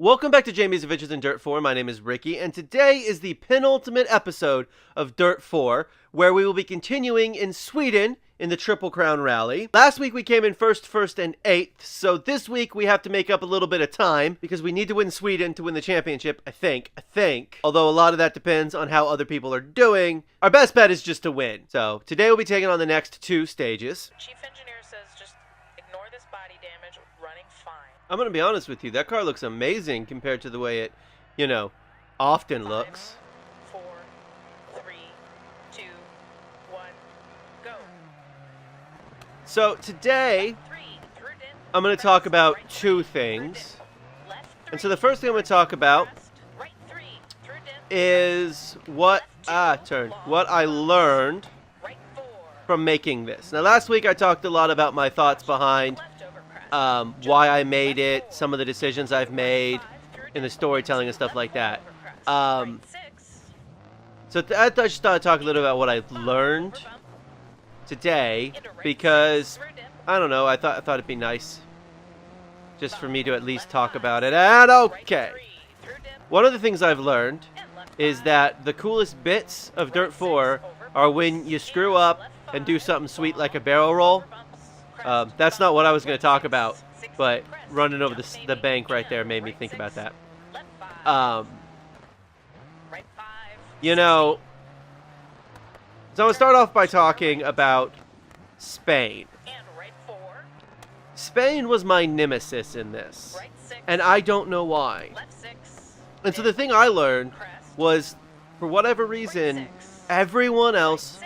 Welcome back to Jamie's Adventures in Dirt 4. My name is Ricky, and today is the penultimate episode of Dirt 4, where we will be continuing in Sweden in the Triple Crown Rally. Last week we came in first, and 8th, so this week we have to make up a little bit of time, because we need to win Sweden to win the championship, I think. Although a lot of that depends on how other people are doing. Our best bet is just to win. So, today we'll be taking on the next 2 stages. Chief Engineer says just ignore this body damage, running fine. I'm going to be honest with you, that car looks amazing compared to the way it, often looks. 4, 3, 2, 1, go. So today, I'm going to talk about 2 things. And so the first thing I'm going to talk about is what I learned from making this. Now last week I talked a lot about my thoughts behind why I made it, some of the decisions I've made in the storytelling and stuff like that. So I just thought I'd talk a little about what I've learned today, because, I don't know, I thought it'd be nice just for me to at least talk about it. And okay, one of the things I've learned is that the coolest bits of Dirt 4 are when you screw up and do something sweet like a barrel roll. That's not what I was going to talk about, but running over the bank right there made me think about that. So I'm going to start off by talking about Spain. Spain was my nemesis in this, and I don't know why. And so the thing I learned was, for whatever reason, everyone else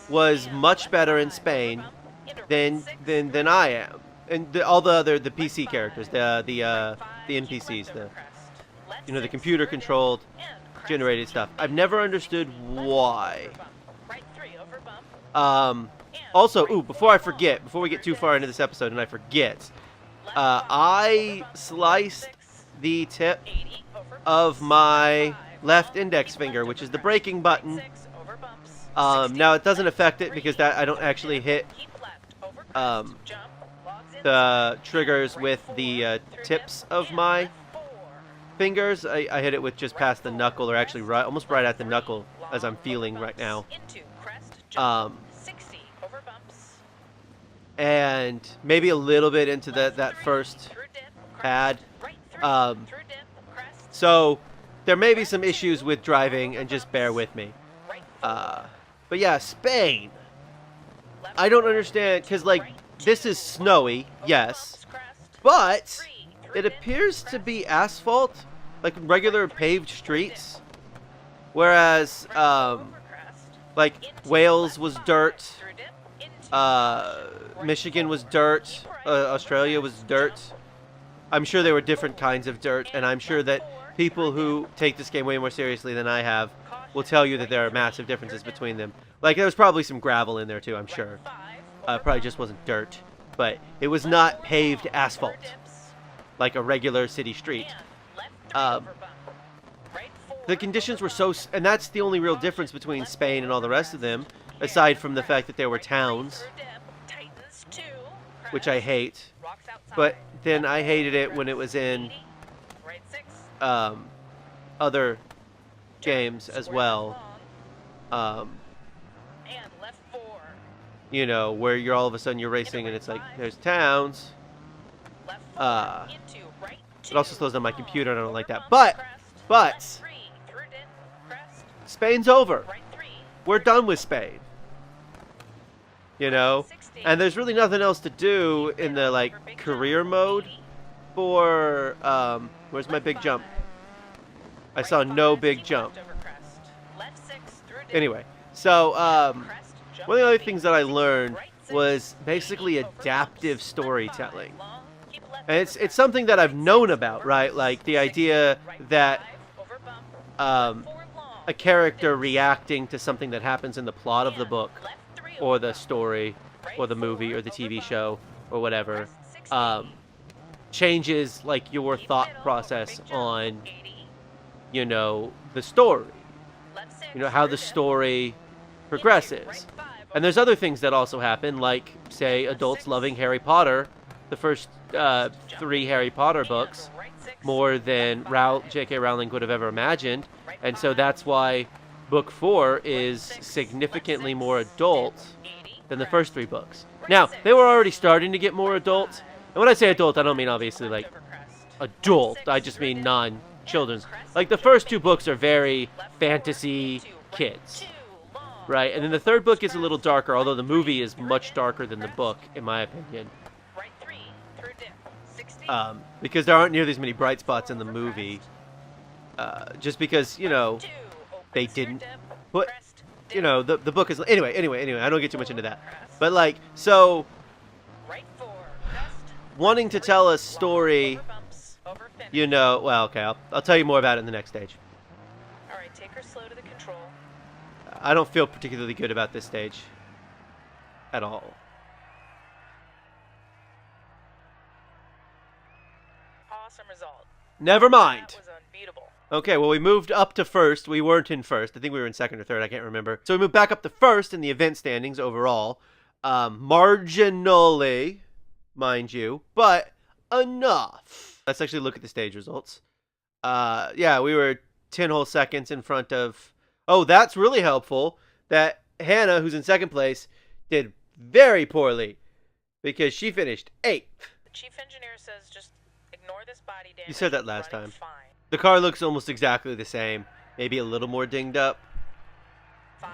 was much better in Spain than I am, and all the PC characters, the NPCs, the computer controlled generated stuff. I've never understood why. Also, before we get too far into this episode and I forget, I sliced the tip of my left index finger, which is the braking button. Now it doesn't affect it because I don't actually hit the triggers with the tips of my fingers. I hit it with just past the knuckle, or actually almost right at the knuckle, as I'm feeling right now. And maybe a little bit into that first pad. So there may be some issues with driving, and just bear with me. But yeah, Spain. I don't understand, because, this is snowy, yes, but it appears to be asphalt, like regular paved streets, whereas, Wales was dirt, Michigan was dirt, Australia was dirt. I'm sure there were different kinds of dirt, and I'm sure that people who take this game way more seriously than I have will tell you that there are massive differences between them. There was probably some gravel in there too, I'm sure. Probably just wasn't dirt, but it was not paved asphalt like a regular city street. The conditions were and that's the only real difference between Spain and all the rest of them, aside from the fact that there were towns, which I hate. But then I hated it when it was in other games as well. Where you're all of a sudden you're racing and it's like there's towns. It also slows down my computer, and I don't like that. But Spain's over. We're done with Spain. And there's really nothing else to do in the career mode for where's my big jump? I saw no big jump. Anyway, so one of the other things that I learned was basically adaptive storytelling. And it's something that I've known about, right? Like the idea that a character reacting to something that happens in the plot of the book, or the story, or the movie, or the TV show, or whatever, changes your thought process on, the story. How the story progresses. And there's other things that also happen, like, say, adults loving Harry Potter, the first 3 Harry Potter books, more than J.K. Rowling would have ever imagined, and so that's why book 4 is significantly more adult than the first 3 books. Now, they were already starting to get more adult, and when I say adult, I don't mean obviously like adult, I just mean non-children's. Like, the first 2 books are very fantasy kids, right? And then the 3rd book is a little darker, although the movie is much darker than the book, in my opinion. Because there aren't nearly as many bright spots in the movie. Just because, you know, they didn't put, you know, the book is... Anyway, I don't get too much into that. But, like, so... wanting to tell a story, you know... Well, okay, I'll tell you more about it in the next stage. Alright, take her slow to the control. I don't feel particularly good about this stage. At all. Awesome result. Never mind. That was unbeatable. Okay, well, we moved up to first. We weren't in first. I think we were in second or third. I can't remember. So we moved back up to first in the event standings overall. Marginally, mind you, but enough. Let's actually look at the stage results. Yeah, we were 10 whole seconds in front of... Oh, that's really helpful. That Hannah, who's in second place, did very poorly because she finished 8th. The chief engineer says just ignore this body damage. You said that last running time. Fine. The car looks almost exactly the same. Maybe a little more dinged up. 5,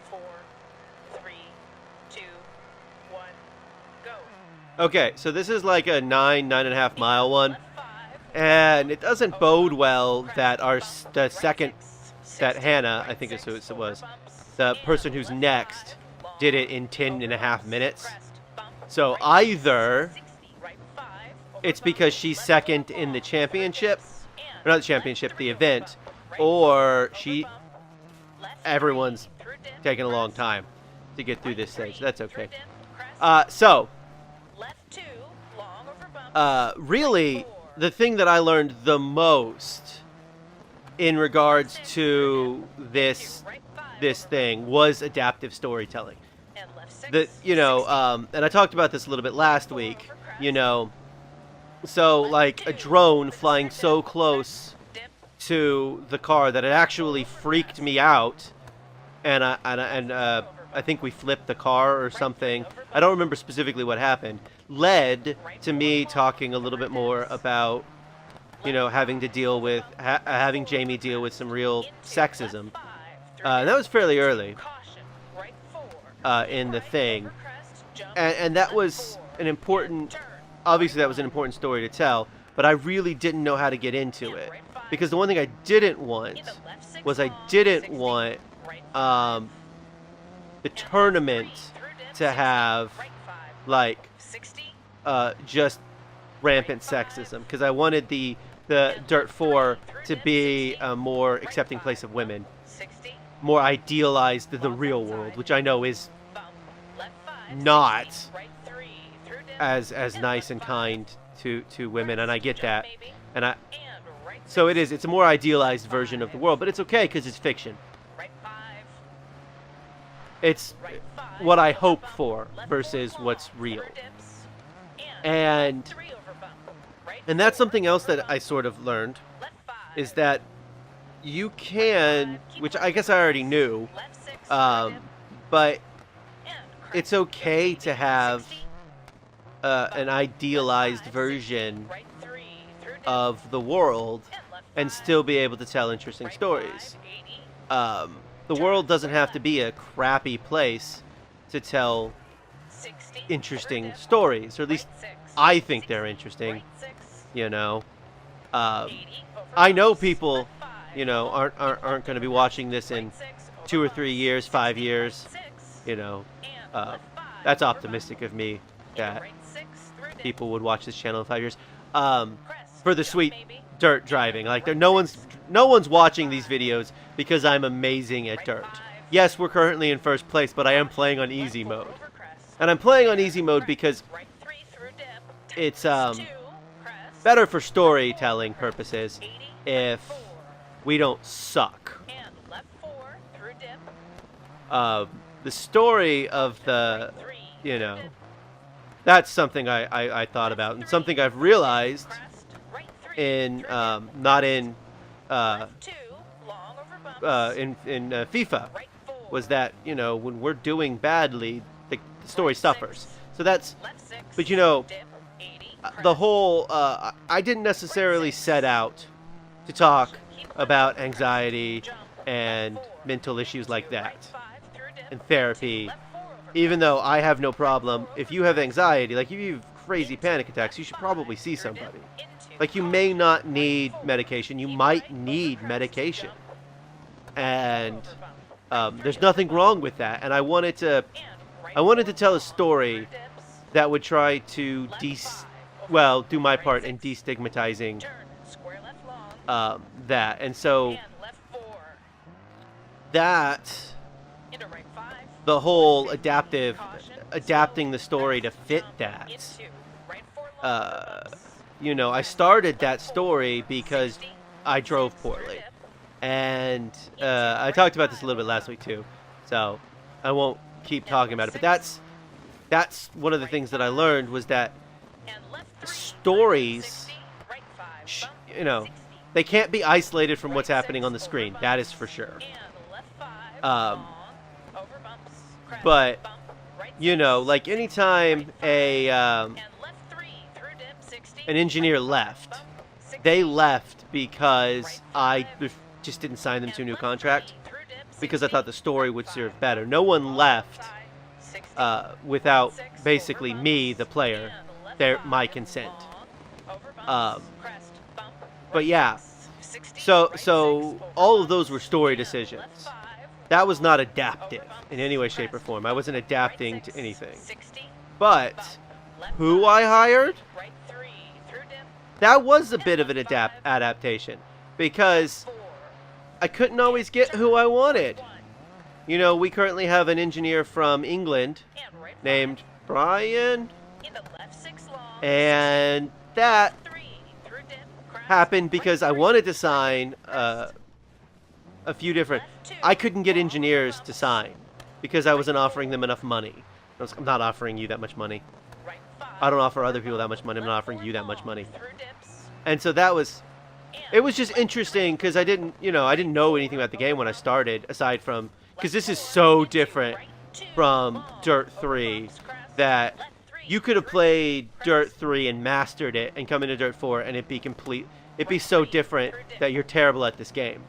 4, 3, 2, 1, go. Okay, so this is like a 9.5 mile one. And it doesn't bode well that the second, that Hannah, I think is who it was, the person who's next, did it in 10.5 minutes. So either it's because she's second in the championship, or not the championship, the event, or everyone's taking a long time to get through this stage. That's okay. Really, the thing that I learned the most in regards to this thing was adaptive storytelling. And I talked about this a little bit last week, so like a drone flying so close to the car that it actually freaked me out, and I think we flipped the car or something. I don't remember specifically what happened. Led to me talking a little bit more about, having to deal with having Jamie deal with some real sexism. And that was fairly early in the thing, and that was an important. Obviously, that was an important story to tell, but I really didn't know how to get into it because the one thing I didn't want was the tournament to have like just rampant sexism, because I wanted the Dirt 4 to be a more accepting place of women, more idealized than the real world, which I know is not as nice and kind to women, and I get that, so it's a more idealized version of the world, but it's okay because it's fiction. It's what I hope for versus what's real. And that's something else that I sort of learned, is that you can, which I guess I already knew, but it's okay to have an idealized version of the world and still be able to tell interesting stories. The world doesn't have to be a crappy place to tell interesting stories, or at least I think they're interesting. I know people, aren't going to be watching this in 2 or 3 years, 5 years. That's optimistic of me that people would watch this channel in 5 years. For the sweet dirt driving, like no one's watching these videos because I'm amazing at dirt. Yes, we're currently in first place, but I am playing on easy mode, and I'm playing on easy mode because it's better for storytelling purposes if we don't suck. The story of the, that's something I thought about, and something I've realized in not in Left 2, long over bumps. in FIFA was that, you know, when we're doing badly, the story suffers. So that's, Left 6, but you know, dip, 80, the whole I didn't necessarily set out to talk about anxiety and mental issues like that in therapy, even though I have no problem. If you have anxiety, like if you have crazy panic attacks, you should probably see somebody. Like, you may not need medication, you might need medication, and there's nothing wrong with that. And I wanted to tell a story that would try to do my part in destigmatizing that. And so that the whole adapting the story to fit that, you know, I started that story because I drove poorly, and I talked about this a little bit last week too, so I won't keep talking about it. But that's one of the things that I learned, was that stories, you know, they can't be isolated from what's happening on the screen. That is for sure. But you know, like anytime an engineer left, they left because I just didn't sign them to a new contract, because I thought the story would serve better. No one left without basically me, the player, my consent. But yeah, so all of those were story decisions. That was not adaptive in any way, shape, or form. I wasn't adapting to anything. But who I hired, that was a bit of an adaptation, because I couldn't always get who I wanted. You know, we currently have an engineer from England named Brian, and that happened because I wanted to sign a few different. I couldn't get engineers to sign because I wasn't offering them enough money. I'm not offering you that much money. I don't offer other people that much money. I'm not offering you that much money. And so it was just interesting, because I didn't know anything about the game when I started, aside from, because this is so different from Dirt 3, that you could have played Dirt 3 and mastered it and come into Dirt 4 and it'd be so different that you're terrible at this game.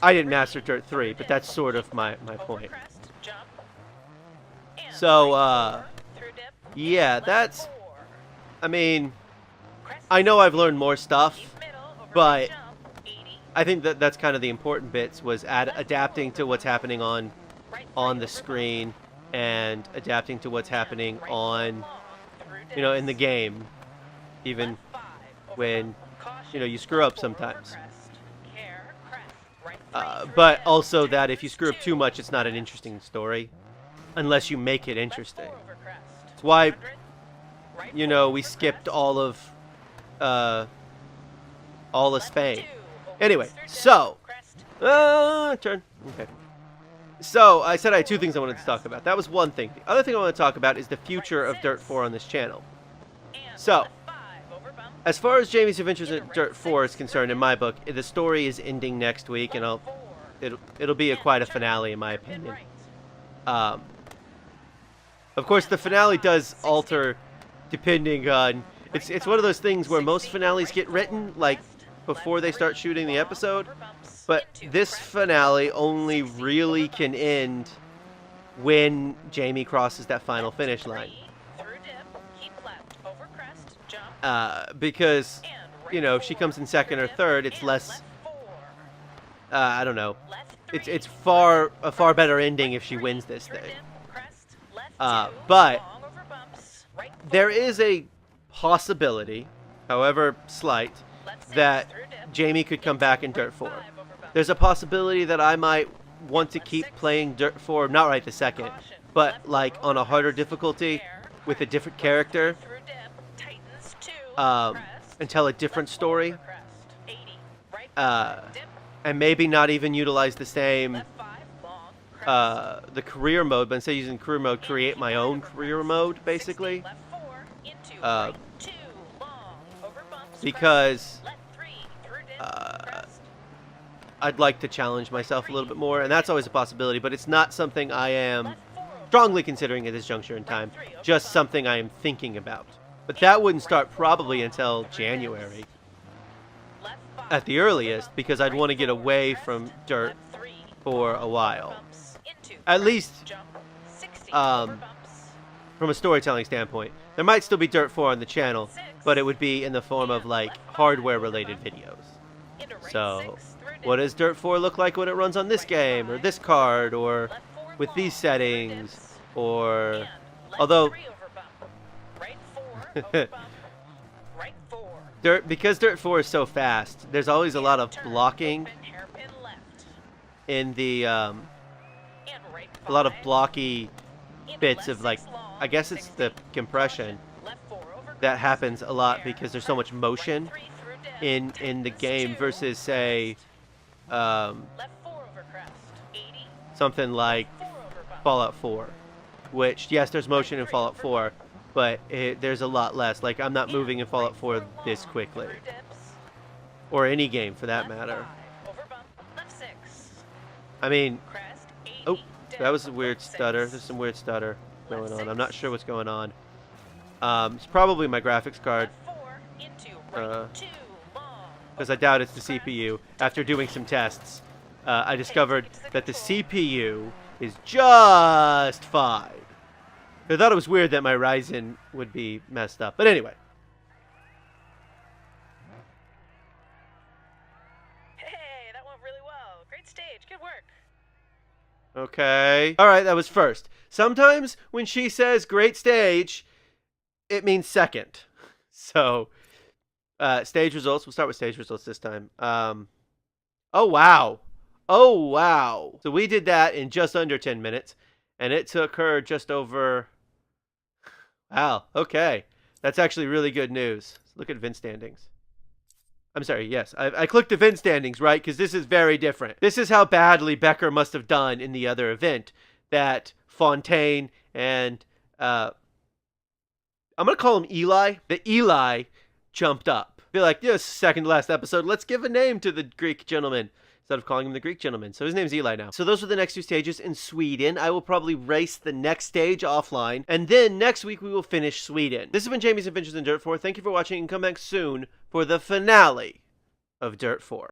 I didn't master Dirt 3, but that's sort of my point. So, yeah, I mean, I know I've learned more stuff, but I think that's kind of the important bits, was adapting to what's happening on the screen, and adapting to what's happening on, you know, in the game, even when, you know, you screw up sometimes. But also that if you screw up too much, it's not an interesting story, unless you make it interesting. That's why, you know, we skipped all of Spain. Anyway, so turn. Okay. So I said I had two things I wanted to talk about. That was one thing. The other thing I want to talk about is the future of Dirt 4 on this channel. So, as far as Jamie's Adventures in Dirt 4 is concerned, in my book, the story is ending next week, and it'll be quite a finale, in my opinion. Of course, the finale does alter depending on. It's one of those things where most finales get written like before they start shooting the episode, but this finale only really can end when Jamie crosses that final finish line. Because, you know, if she comes in second or third, it's less. I don't know. It's a far better ending if she wins this thing. But there is a possibility, however slight, that Jamie could come back in Dirt 4. There's a possibility that I might want to keep playing Dirt 4, not right this second, but like on a harder difficulty with a different character, and tell a different story, and maybe not even utilize the same the career mode, but instead of using career mode, create my own career mode, basically. because I'd like to challenge myself a little bit more, and that's always a possibility, but it's not something I am strongly considering at this juncture in time, just something I am thinking about. But that wouldn't start probably until January at the earliest, because I'd want to get away from Dirt for a while. At least from a storytelling standpoint. There might still be Dirt 4 on the channel, but it would be in the form of like hardware-related videos. So, what does Dirt 4 look like when it runs on this game, or this card, or with these settings, or... Although... because Dirt 4 is so fast, there's always a lot of blocking in the... a lot of blocky bits of like... I guess it's the compression that happens a lot because there's so much motion in the game versus, say... something like Fallout 4, which, yes, there's motion in Fallout 4, but there's a lot less. Like, I'm not moving in Fallout 4 this quickly. Or any game, for that matter. I mean... Oh, that was a weird stutter. There's some weird stutter going on. I'm not sure what's going on. It's probably my graphics card. Because I doubt it's the CPU. After doing some tests, I discovered that the CPU is just fine. I thought it was weird that my Ryzen would be messed up. But anyway. Hey, that went really well. Great stage. Good work. Okay. Alright, that was first. Sometimes when she says great stage, it means second. So, stage results. We'll start with stage results this time. Oh, wow. Oh, wow. So we did that in just under 10 minutes. And it took her just over... Wow, okay. That's actually really good news. Look at event standings. I'm sorry, yes. I clicked event standings, right? Because this is very different. This is how badly Becker must have done in the other event. That Fontaine and... I'm going to call him Eli. The Eli jumped up. Be like, yes, second to last episode. Let's give a name to the Greek gentleman. Instead of calling him the Greek gentleman. So his name's Eli now. So those are the next two stages in Sweden. I will probably race the next stage offline. And then next week we will finish Sweden. This has been Jamie's Adventures in Dirt 4. Thank you for watching and come back soon for the finale of Dirt 4.